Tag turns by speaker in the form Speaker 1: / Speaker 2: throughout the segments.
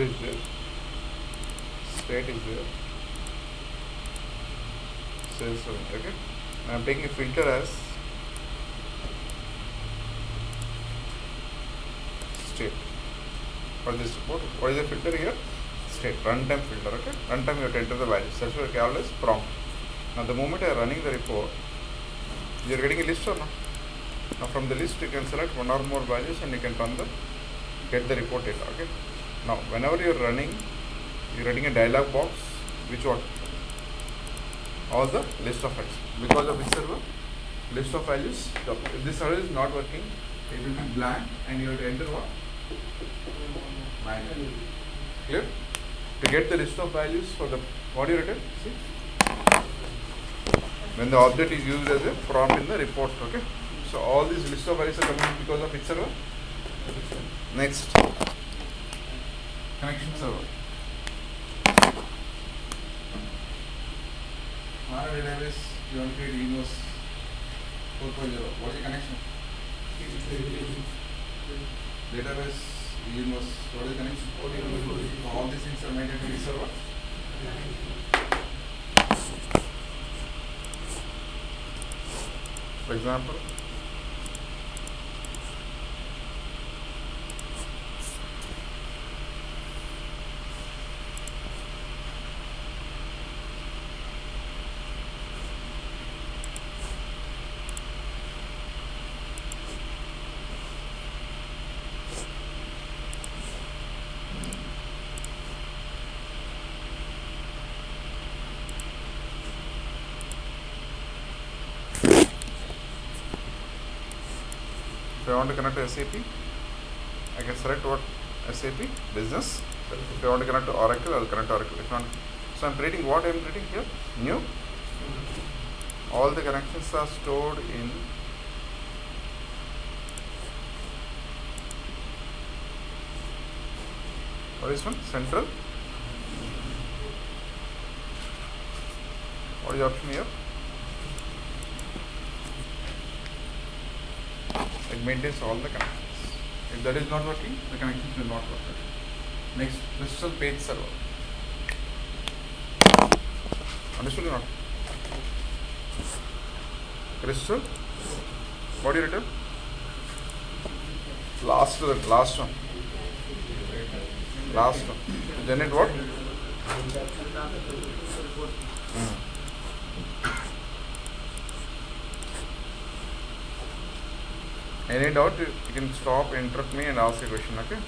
Speaker 1: is there, state is there, sales revenue. Okay, I am taking a filter as state for this report. What is the filter here? State, runtime filter. Okay, runtime you have to enter the values. That's what I call as prompt. Now the moment I am running the report, you are getting a list or not? Now from the list you can select one or more values and you can get the report data. Okay. Now whenever you are running, you are getting a dialog box which what? All the list of values. Because of which server? List of values. If this server is not working, it will be blank and you have to enter what? Manually. Clear? To get the list of values for the, what do you written? See? When the object is used as a prompt in the report. Okay. So all these list of values are coming because of which server? Next. Connection server. Our database, you want to create Windows 4.0. What is the connection? Database, Windows, what is the connection? All these things are maintained in the server. For example, if I want to connect to SAP, I can select what? SAP business. If I want to connect to Oracle, I will connect to Oracle. If not, so I am creating what I am creating here? New. All the connections are stored in what is one? Central. What is the option here? It maintains all the connections. If that is not working, the connections will not work. Next, crystal page server. Understood or not? Crystal. What do you written? Last one. Last one. Generate what? Any doubt, you can stop, interrupt me and ask a question, okay?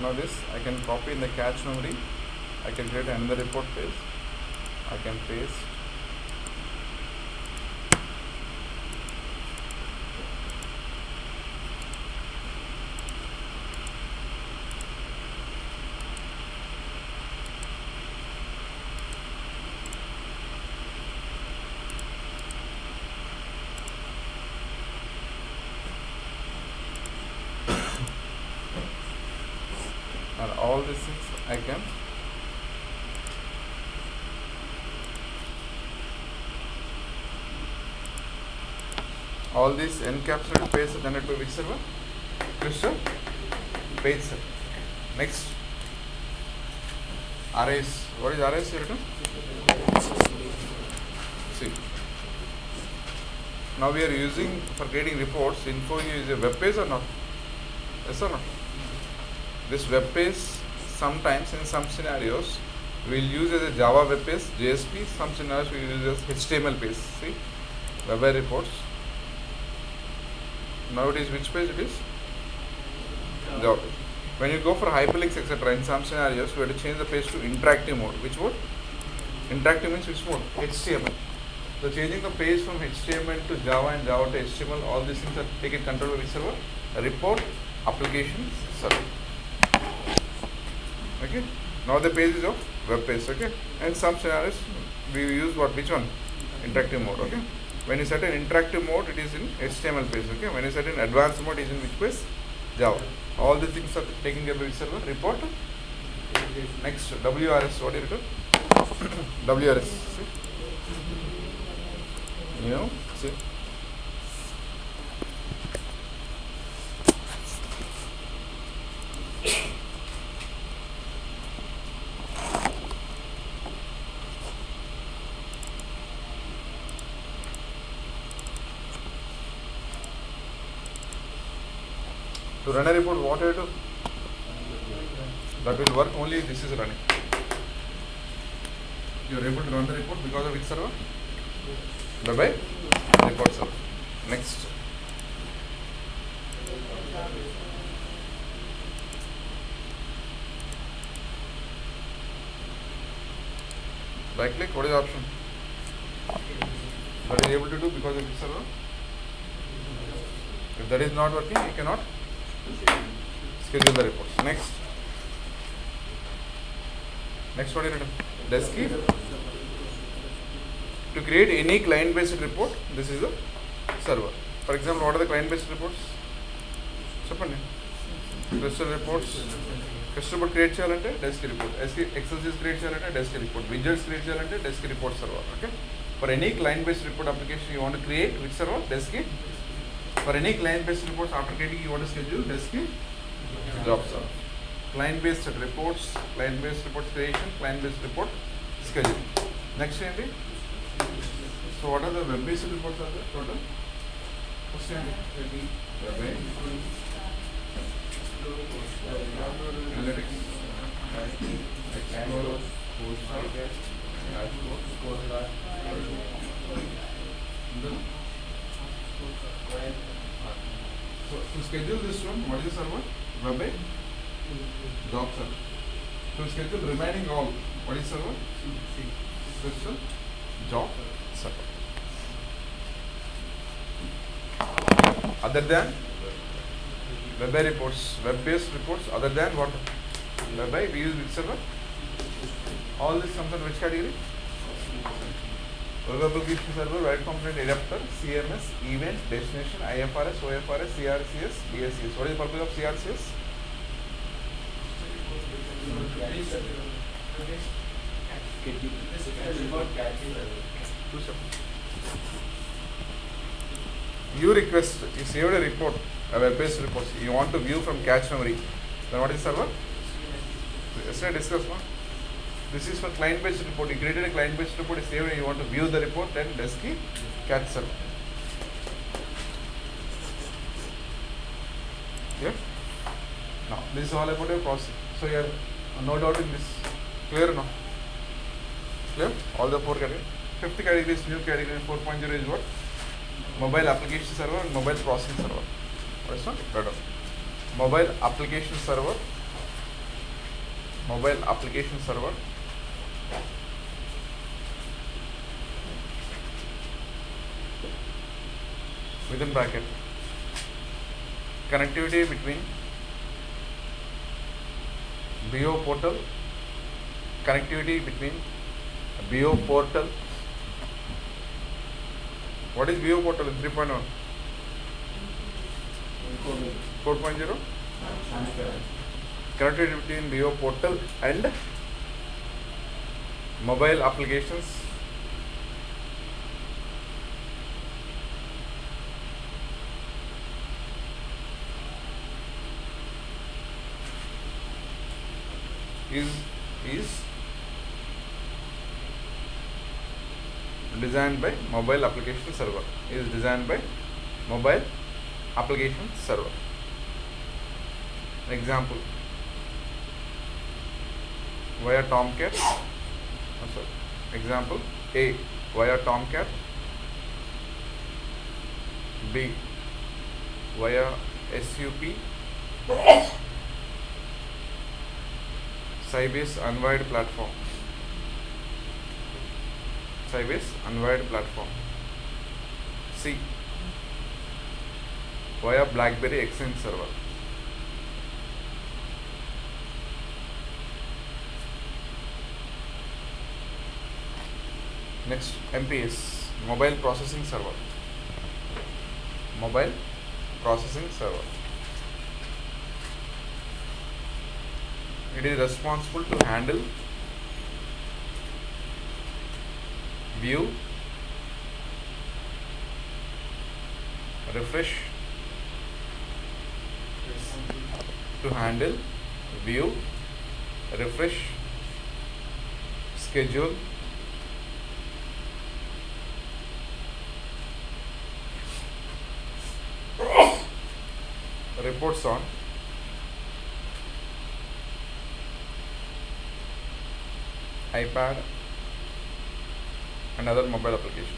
Speaker 1: Now this I can copy in the cache memory. I can create another report page. I can paste. And all these things I can all these encapsulated pages are generated by which server? Crystal page server. Next, arrays. What is arrays written? See, now we are using for creating reports. InfoView is a web page or not? Yes or no? This web page sometimes in some scenarios we will use as a Java web page, JSP. Some scenarios we will use as HTML page. See, web reports. Now it is which page it is? Java page. When you go for hyperlinks etc. in some scenarios we have to change the page to interactive mode. Which mode? Interactive means which mode? HTML. So changing the page from HTML to Java and Java to HTML, all these things are taken control of which server? Report application server. Okay. Now the page is of web page. Okay. And some scenarios we use what? Which one? Interactive mode. Okay. When you set an interactive mode, it is in HTML page. Okay. When you set an advanced mode, it is in which page? Java. All these things are taken care of which server? Report. Next, WRS. What is it? WRS. See? See. To run a report, what do you do? That will work only if this is running. You are able to run the report because of which server? Web report server. Next. Right click, what is the option? That is able to do because of which server? If that is not working, you cannot schedule the reports. Next. Next, what is it? Desk key. To create any client-based report, this is the server. For example, what are the client-based reports? Suppose Crystal reports. Crystal report create cheyalante desk report. Excel sheets create cheyalante desk report. Widgets create cheyalante desk report server. Okay. For any client-based report application you want to create, which server? Desk key. For any client-based reports after creating, you want to schedule desk key. Job server. Client-based reports, client-based reports creation, client-based report scheduling. Next thing. So what are the web-based reports are there total? First thing, web-based, analytics, explorer, so to schedule this one, what is the server? Web-based job server. To schedule remaining all, what is server? Crystal job server. Other than web reports, web-based reports, other than what? Web we use which server? All this comes under which category? Web application server, write component adapter, CMS, event, destination, IFRS, OFRS, CRCS, DSCS. What is the purpose of CRCS? You request, you saved a report, a web-based report, you want to view from cache memory. Then what is server? Yesterday discussed, no? This is for client-based report. You created a client-based report, you saved it, you want to view the report, then desk key, cache server. Yeah? Now, this is all about your process. So you have no doubt in this. Clear now? Clear? All the four categories. Fifth category is new category. 4.0 is what? Mobile application server and mobile processing server. What is that? Right on. Mobile application server. Mobile application server. Within bracket. Connectivity between BO portal. Connectivity between BO portal. What is BO portal in 3.1? 4.0? Connectivity between BO portal and mobile applications. Is designed by mobile application server. Is designed by mobile application server. Example, via Tomcat. Example A, via Tomcat. B, via SUP. Sybase Unwired platform. Sybase unwired platform. C. Via BlackBerry Exchange server. Next, MPS, mobile processing server. Mobile processing server. It is responsible to handle, view, refresh, schedule, reports on iPad and other mobile applications.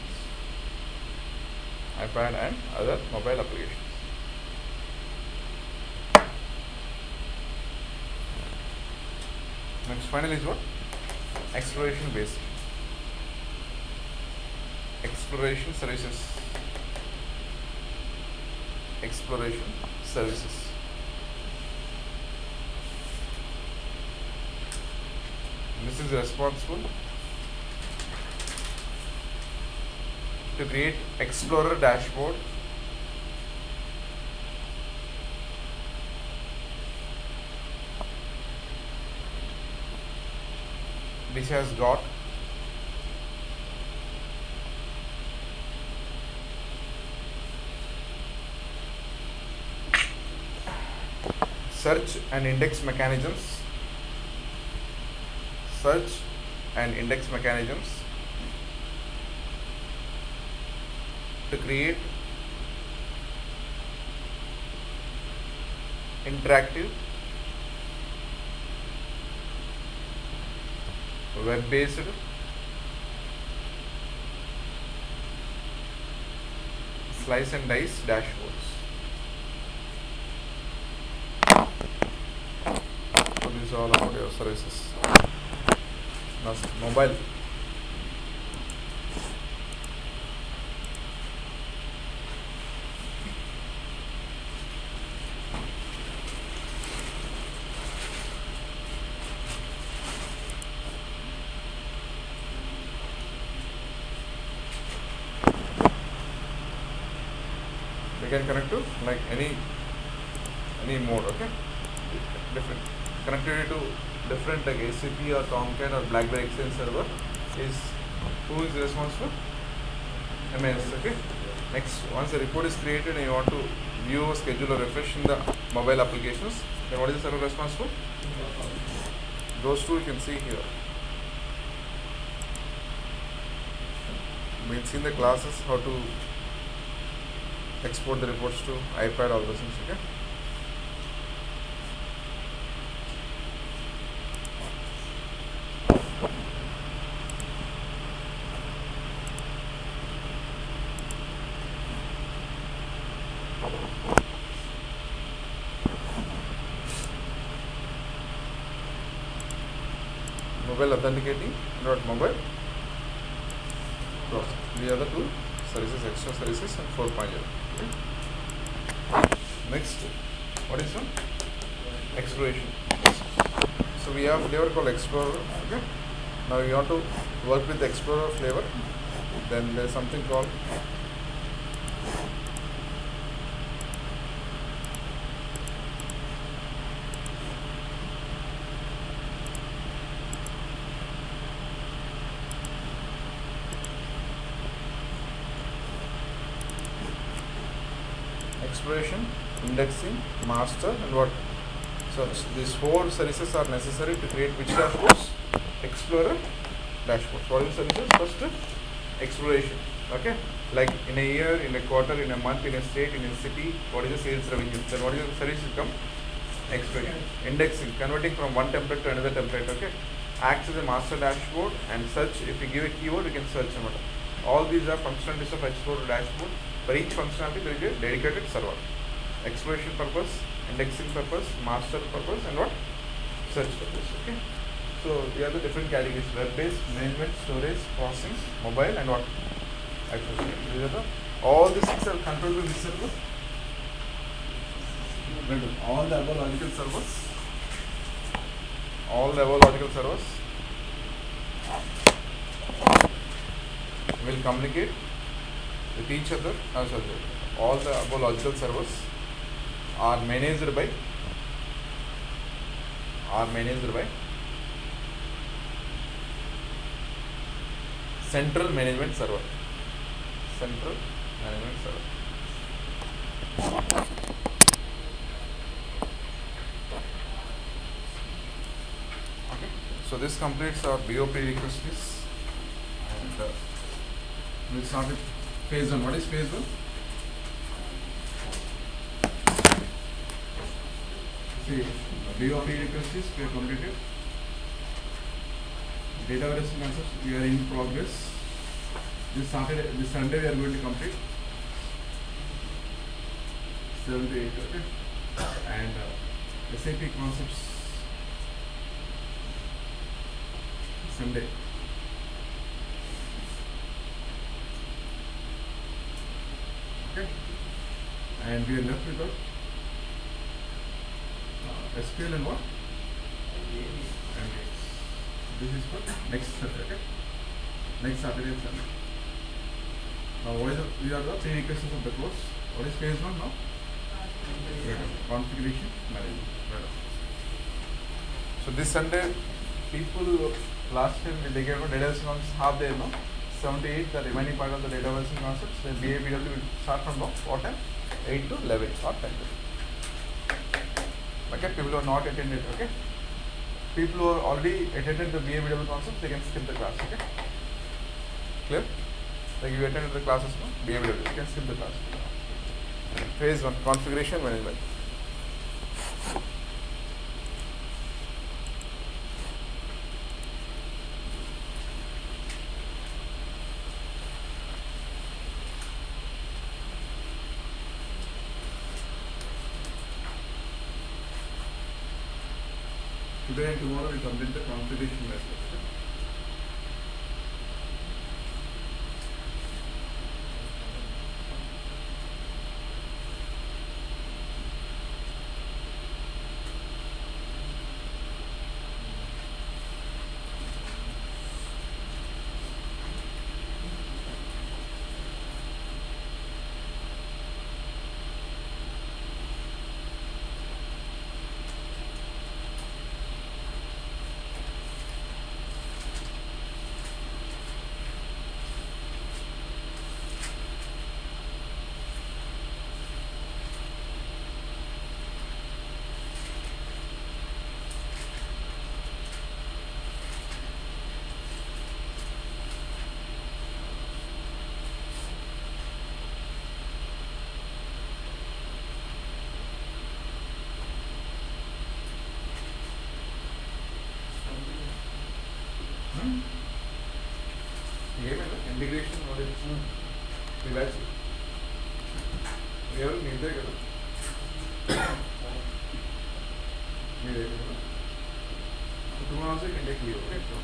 Speaker 1: Next, final is what? Exploration based. Exploration services. This is responsible to create Explorer dashboard, which has got search and index mechanisms, to create interactive web-based slice and dice dashboards. So this is all about your services. Now mobile. We can connect to like any mode, okay? Different connectivity to different like SAP or Tomcat or BlackBerry Exchange server is who is responsible? MS, okay? Next, once a report is created and you want to view, schedule or refresh in the mobile applications, then what is the server responsible? Those two you can see here. We'll see in the classes how to export the reports to iPad, all those things, okay? Mobile authenticating, not mobile process. The other two services, extra services and 4.0. Okay. Next, what is one? Exploration. So we have a flavor called Explorer. Okay. Now you want to work with the Explorer flavor. Then there is something called exploration, indexing, master, and what? So these four services are necessary to create which dashboards? Explorer dashboards. What is the services? First, exploration. Okay, like in a year, in a quarter, in a month, in a state, in a city, what is the sales revenue? Then what is the service income? Exploration. Indexing, converting from one template to another template. Okay, acts as a master dashboard, and search. If you give a keyword, you can search about it. All these are functionalities of Explorer dashboard. For each functionality, there is a dedicated server. Exploration purpose, indexing purpose, master purpose, and what? Search purpose. Okay. So we have the different categories: web-based, management, storage, processing, mobile, and what? Access. These are the all these things are controlled by which server? All the above logical servers. All the above logical servers will communicate with each other. All the above logical servers are managed by central management server. Central management server. Okay. So this completes our BOP requests, and we'll start with phase 1. What is phase 1? See, BOP requests we have completed. Data warehousing concepts we are in progress. This Sunday we are going to complete 7 to 8. Okay. And SAP concepts Sunday. Okay. And we are left with SQL and what? And this is for next Saturday. Okay? Next Saturday and Sunday. Now these are the prerequisites of the course. What is phase 1 now? Configuration management. So this Sunday, people last time they gave a data warehousing concepts half day, no? 7 to 8, the remaining part of the data warehousing concepts. Then BABW will start from what time? 8 to 11 or 10. Okay, people who are not attended, okay? People who are already attended the BABW concepts, they can skip the class, okay? Clear? Like you attended the classes, no? BABW, you can skip the class. Phase 1, configuration management. Today and tomorrow we complete the configuration method. Integration or it's relax. We have need that. Tomorrow also you can take leave. Okay. So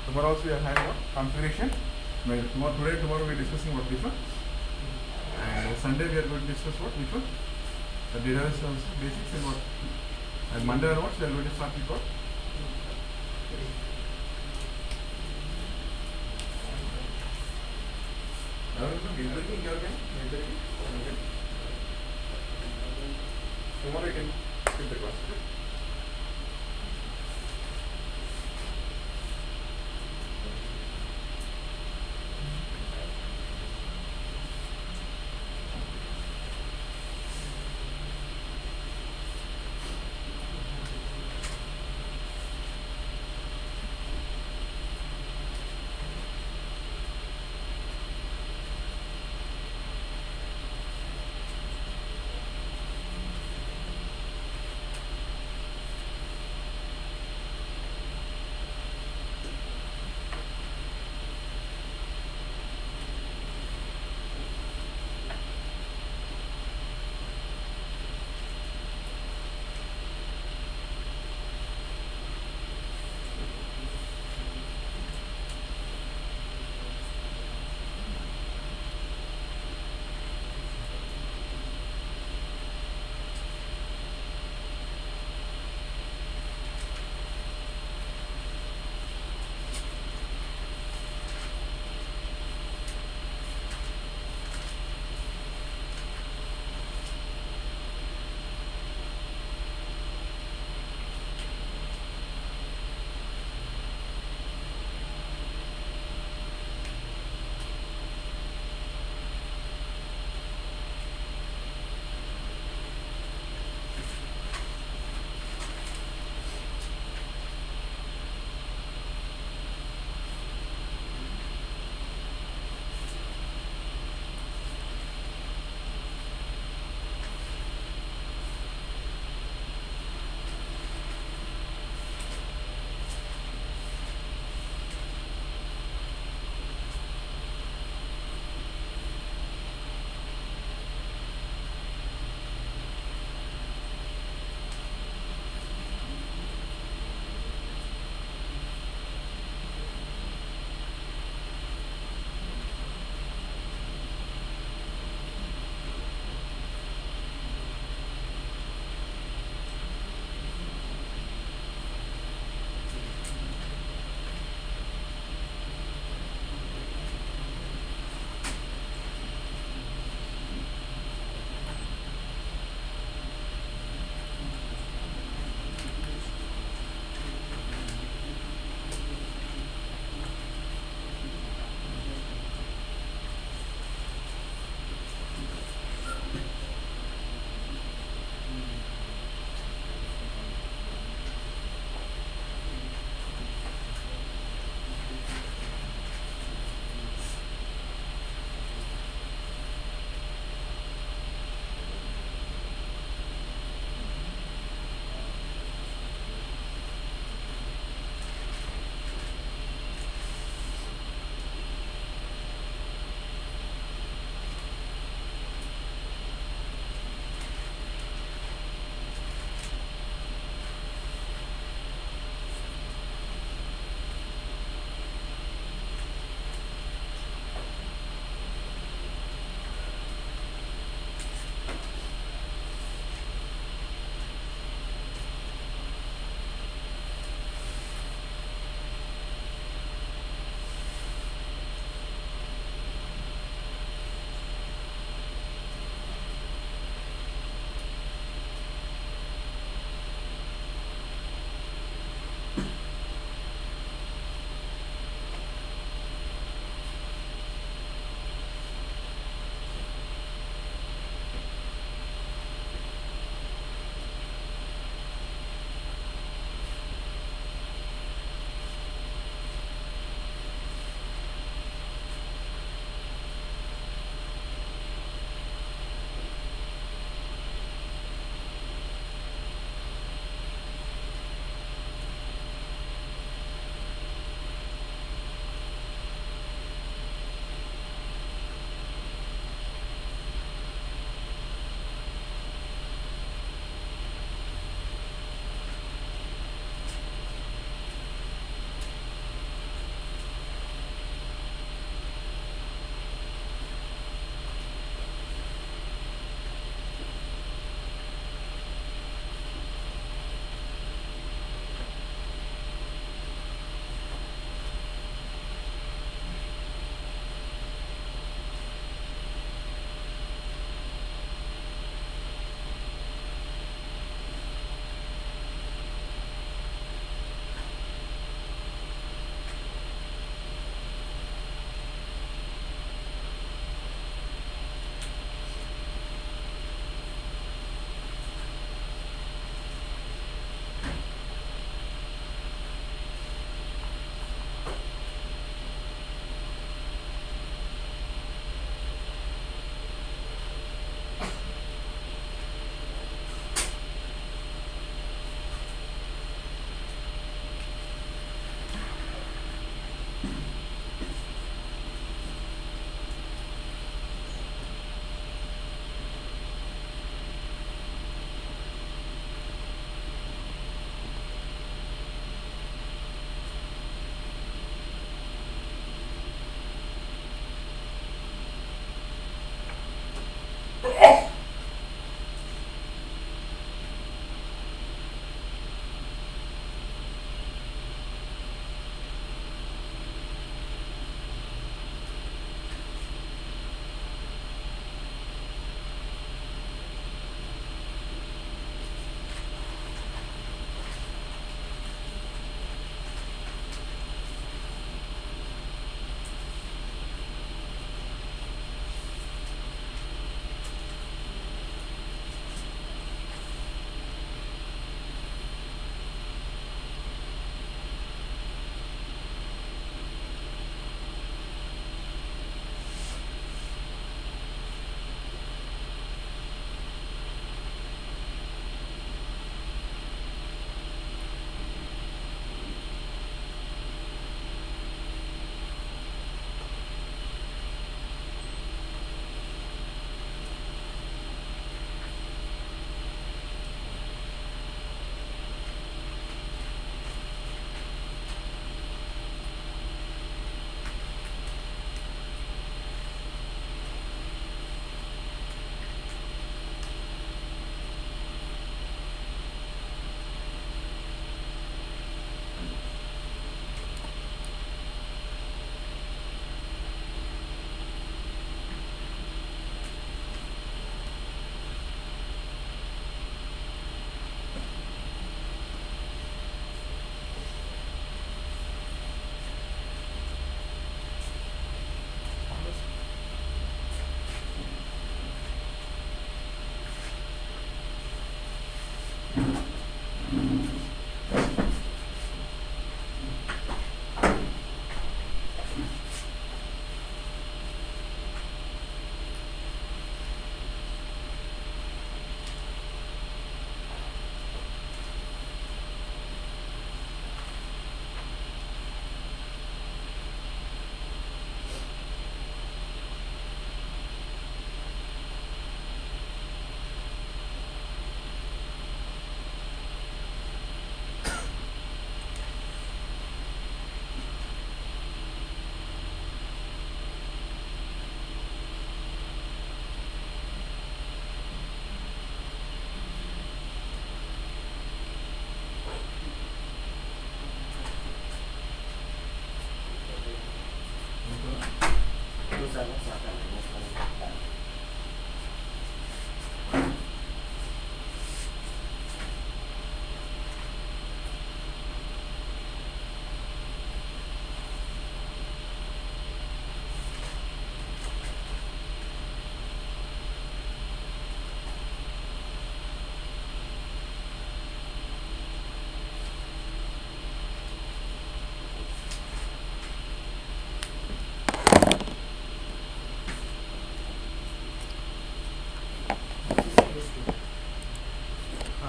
Speaker 1: tomorrow also we are having configuration. Tomorrow we are discussing what different. And Sunday we are going to discuss what different. The data basics and what. And Monday onwards we are going to start with what. Tomorrow you can skip the class.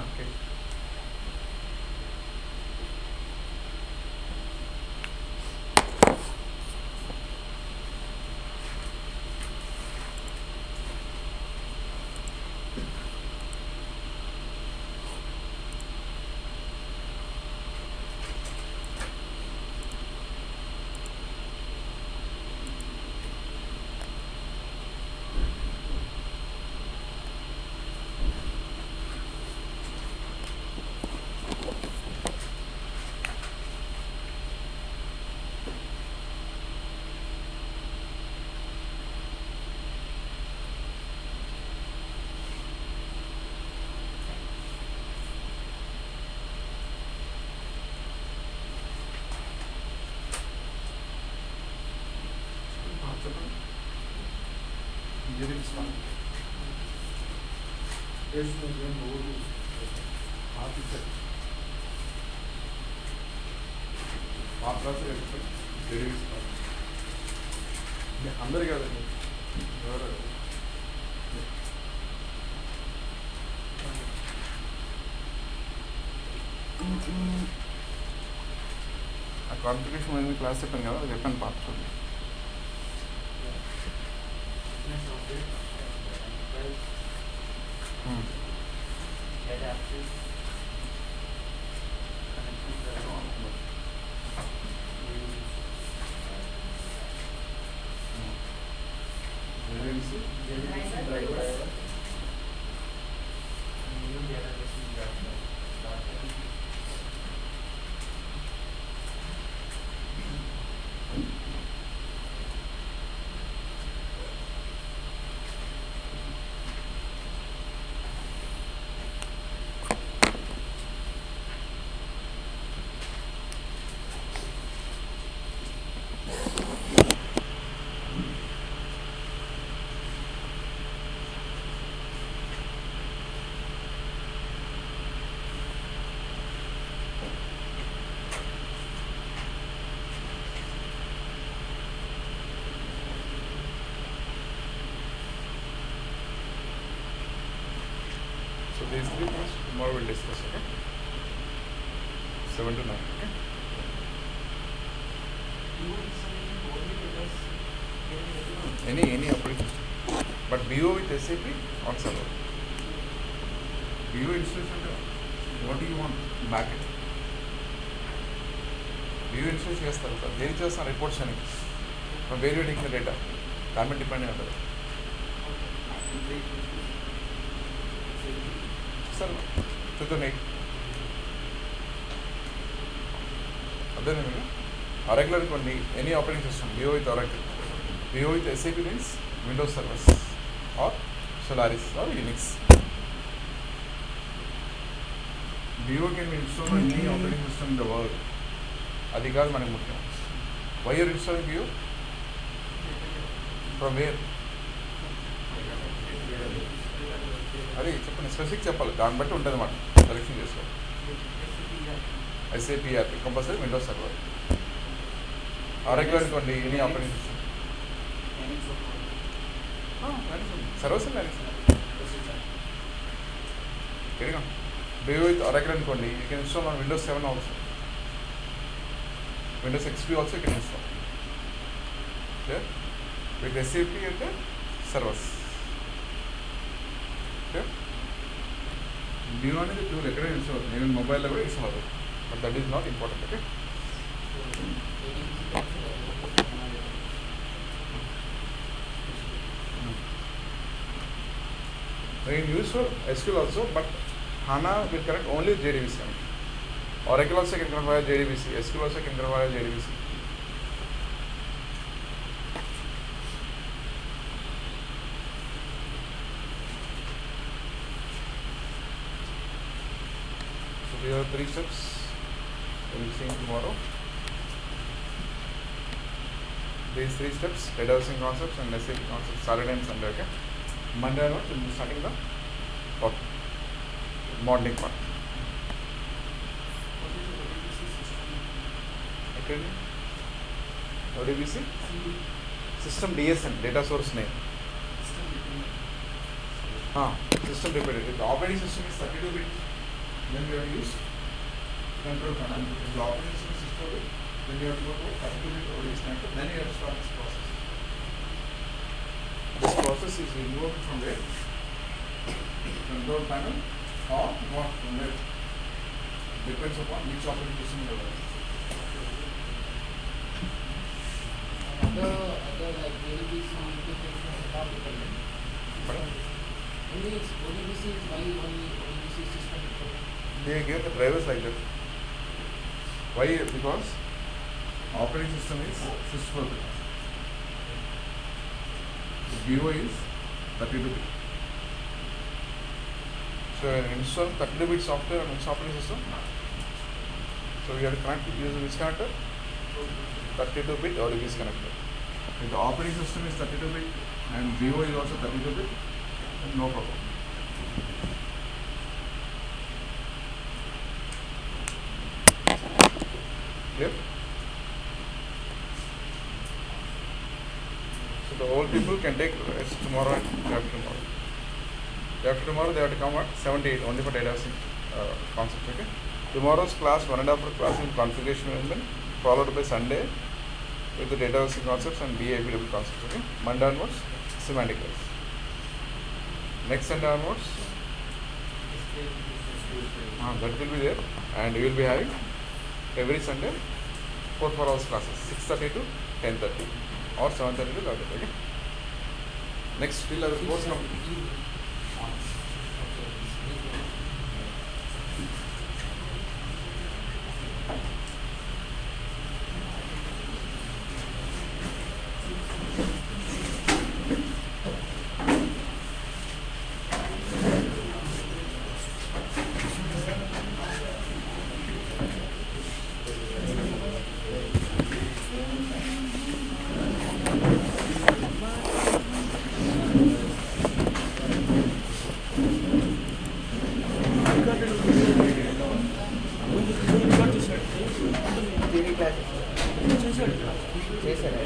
Speaker 1: Okay. Engineering is fun. Yes, no, then go to architect. Architect, engineering is fun. అందరు కాదండి ఎవరు ఆ configuration అనేది class చెప్పాను కదా అది చెప్పాను పాత్రలు So these three things tomorrow we'll discuss, okay? 7 to 9, okay? Any operating system. But BO with SAP or server. BO installation, what do you want? Backend. BO installation చేస్తారు సార్ దేని చేస్తాను reports అని from where you taking the data దాని మీద depend అయి ఉంటుంది sir 2008 అర్థమైంది Oracle అనుకోండి any operating system BO with Oracle BO with SAP means Windows servers or Solaris or Unix BO can be installed on any operating system in the world అది కాదు మనకి ముఖ్యం why you are installing BO from where అది చెప్పండి specific చెప్పాలి దాన్ని బట్టి ఉంటుంది అన్నమాట సెలెక్షన్ చేసుకోవాలి SAP app compulsory windows server Oracle అనుకోండి ఎనీ ఆపరేటింగ్ సిస్టమ్ సర్వర్స్ కెరీగా BO with Oracle అనుకోండి you can install on Windows 7 also Windows XP also you can install clear with SAP అంటే సర్వర్స్ ఓకే BO అనేది tool ఎక్కడ install అవుతుంది even మొబైల్లో కూడా install అవుతుంది but that is not important okay we can use for SQL also but HANA will connect only JDBC Oracle also can connect via JDBC SQL also can connect via JDBC Here are 3 steps we will see tomorrow. These 3 steps, data housing concepts and SAP concepts, Saturday and Sunday, okay? Monday onwards we will be starting the modeling part. Okay? ODBC? System DSN, data source name. System dependent. If the operating system is 32-bit, then we have to use control panel. The operating system is 64-bit, then you have to go to 32-bit ODS connector, then you have to start this process. This process is invoked from where? Control panel or not from where? Depends upon which operating system you are running.
Speaker 2: Other like VDBC implementation is not dependent. Only ODBC is why only ODBC system is dependent.
Speaker 1: They give the drivers like that. Why? Because operating system is 64-bit. BO is 32-bit. So install 32-bit software on which operating system? So we have to connect it using which connector? 32-bit ODBC connector. If the operating system is 32-bit and BO is also 32-bit, then no problem. Clear? So the old people can take rest tomorrow and day after tomorrow. Day after tomorrow they have to come at 7 to 8 only for data concept. Okay? Tomorrow's class 1.5 hour class in configuration management, followed by Sunday with the data concepts and BAPW concepts. Okay? Monday onwards, semantic class. Next Sunday onwards, that will be there, and you will be having every Sunday 4 hours classes, 6:30 to 10:30 or 7:30 to 11:30. Okay? Next, still other course complete.
Speaker 2: చేశారు